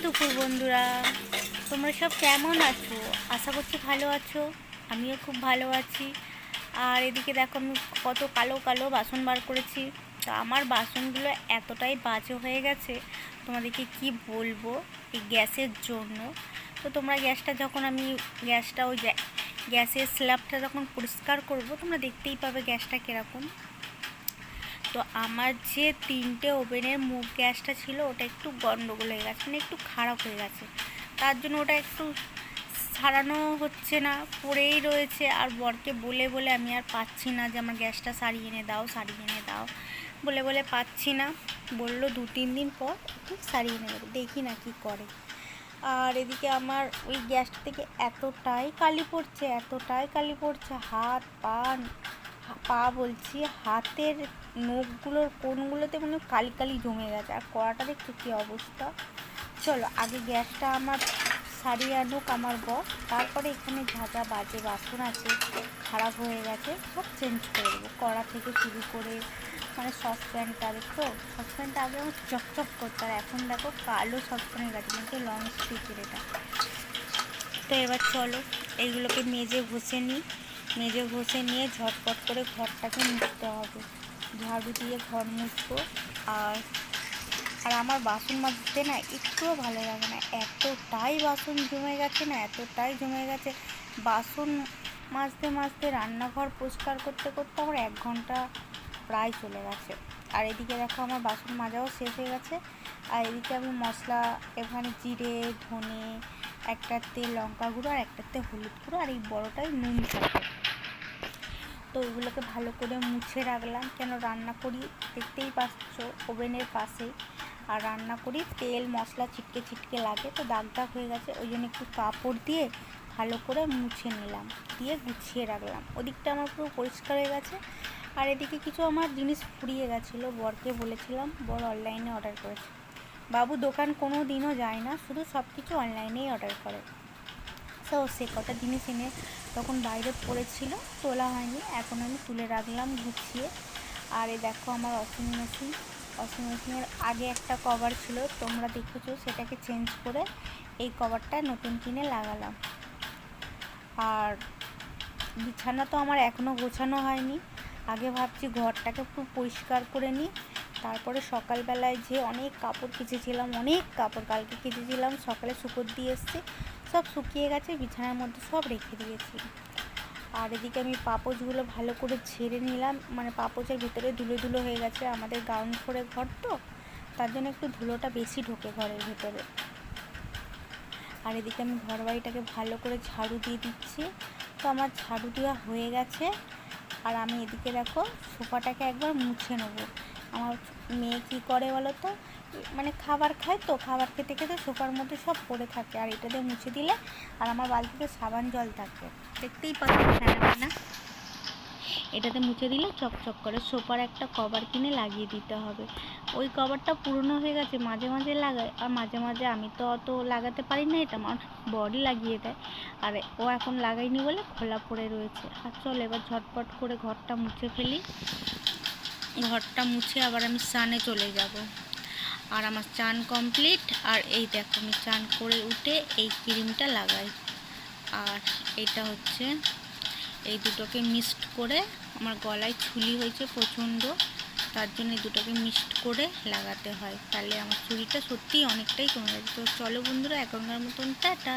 দুপুর বন্ধুরা, তোমরা সব কেমন আছো? আশা করছি ভালো আছো। আমিও খুব ভালো আছি। আর এদিকে দেখো আমি কত কালো কালো বাসন বার করেছি। তো আমার বাসনগুলো এতটাই বাজে হয়ে গেছে, তোমাদেরকে কি বলবো এই গ্যাসের জন্য। তো তোমরা গ্যাসটা যখন আমি গ্যাসটা ওই গ্যাসের স্ল্যাবটা যখন পরিষ্কার করব, তোমরা দেখতেই পাবে গ্যাসটা কীরকম। তো আমার যে 3টে ওভেনের মুখ গ্যাসটা ছিল ওটা একটু গন্ডগোল হয়ে গেছে, মানে একটু খারাপ হয়ে গেছে। তার জন্য ওটা একটু সারানো হচ্ছে না, পড়েই রয়েছে। আর বরকে বলে বলে আমি আর পাচ্ছি না যে আমার গ্যাসটা সারিয়ে এনে দাও, সারিয়ে এনে দাও, বলে বলে পাচ্ছি না। বললো 2-3 দিন পর একটু সারিয়ে এনে দেবে, দেখি না কি করে। আর এদিকে আমার ওই গ্যাসটা থেকে এতটাই কালি পড়ছে, এতটাই কালি পড়ছে, হাত পা বলছি, হাতের নখগুলোর কোণগুলোতে মানে কালি কালি জমে গেছে। আর কড়াটা দেখছো কী অবস্থা। চলো আগে গ্যাসটা আমার সারিয়ে আনুক আমার বর, তারপরে এখানে যা যা বাজে বাসন আছে খারাপ হয়ে গেছে সব চেঞ্জ করে দেবো। কড়া থেকে শুরু করে মানে সসপ্যানটা, দেখো সসপ্যানটা আগে আমার চকচক করতো, আর এখন দেখো কালো সসপ্যানের গেছে, কিন্তু লং স্টিকের এটা। তো এবার চলো এইগুলোকে মেজে ঘষে নিই। মেজে ঘষে নিয়ে ঝটপট করে ঘরটাকে মুছতে হবে। ঝাড়ু দিয়ে ঘর মুছবো। আর আর আমার বাসন মাজতে না একটুও ভালো লাগে না, এতটাই বাসন জমে গেছে না, এতটাই জমে গেছে। বাসন মাজতে মাজতে রান্নাঘর পরিষ্কার করতে করতে আমার 1 ঘন্টা প্রায় চলে গেছে। আর এদিকে দেখো আমার বাসন মাজাও শেষ হয়ে গেছে। আর এদিকে আমি মশলা, এখানে জিরে, ধনে, একটাতে লঙ্কা গুঁড়ো আর একটাতে হলুদ গুঁড়ো, আর এই বড়টাই নুন থাকে। তো ওইগুলোকে ভালো করে মুছে রাখলাম, কেন রান্না করি দেখতেই পাচ্ছ ওভেনের পাশেই। আর রান্না করি তেল মশলা ছিটকে ছিটকে লাগে, তো দাগ দাগ হয়ে গেছে, ওই জন্য একটু কাপড় দিয়ে ভালো করে মুছে নিলাম, দিয়ে গুছিয়ে রাখলাম। ওদিকটা আমার পুরো পরিষ্কার হয়ে গেছে। আর এদিকে কিছু আমার জিনিস ফুরিয়ে গেছিলো, বরকে বলেছিলাম, বর অনলাইনে অর্ডার করেছে। বাবু দোকান কোনো দিনও যায় না, শুধু সব কিছু অনলাইনেই অর্ডার করে। তো সে কটা জিনিস এনে তখন বাইরে পড়েছিল, তোলা হয়নি, এখন আমি তুলে রাখলাম গুছিয়ে। আর এই দেখো আমার ওয়াশিং মেশিনের আগে একটা কভার ছিল, তোমরা দেখেছো, সেটাকে চেঞ্জ করে এই কভারটা নতুন কিনে লাগালাম। আর বিছানা তো আমার এখনও গোছানো হয়নি। আগে ভাবছি ঘরটাকে খুব পরিষ্কার করে নিই, তারপরে সকালবেলায় যে অনেক কাপড় কেচেছিলাম, অনেক কাপড় কালকে কেচেছিলাম, সকালে শুকোতে দিয়ে এসেছি, সব শুকিয়ে গেছে, বিছানার মধ্যে সব রেখে দিয়েছি। আর এদিকে আমি পাপোশগুলো ভালো করে ঝেড়ে নিলাম, মানে পাপোশের ভিতরে ধুলো ধুলো হয়ে গেছে, আমাদের গ্রাউন্ড ফ্লোরে ঘর তো, তার জন্য একটু ধুলোটা বেশি ঢোকে ঘরের ভেতরে। আর এদিকে আমি ঘর বাড়িটাকে ভালো করে ঝাড়ু দিয়ে দিচ্ছি। তো আমার ঝাড়ু দেওয়া হয়ে গেছে। আর আমি এদিকে দেখো সোফাটাকে একবার মুছে নেবো। আমার মেয়ে কী করে বলো তো, মানে খাবার খায়, তো খাবার খেতে খেতে সোফার মধ্যে সব পড়ে থাকে, আর এটা দিয়ে মুছে দিলে, আর আমার বালতিতে সাবান জল থাকে, দেখতেই পাচ্ছি না, এটাতে মুছে দিলে চকচক করে। সোফার একটা কভার কিনে লাগিয়ে দিতে হবে। ওই কভারটা পুরনো হয়ে গেছে, মাঝে মাঝে লাগাই, আর মাঝে মাঝে আমি তো অত লাগাতে পারি না, এটা আমার বডি লাগিয়ে দেয়, আর ও এখন লাগাইনি বলে খোলা পড়ে রয়েছে। আর চল এবার ঝটপট করে ঘরটা মুছে ফেলি। ঘরটা মুছে আবার আমি স্নানে চলে যাব। আর আমার চান কমপ্লিট। আর এই দেখো আমি চান করে উঠে এই ক্রিমটা লাগাই। আর এটা হচ্ছে এই দুটোকে মিক্সড করে, আমার গলায় ছুলি হয়েছে প্রচণ্ড, তার জন্য এই দুটোকে মিক্সড করে লাগাতে হয়, তাহলে আমার চুলটা সত্যিই অনেকটাই কমে গেছে। তো চলো বন্ধুরা, এখনকার মতন টাটা।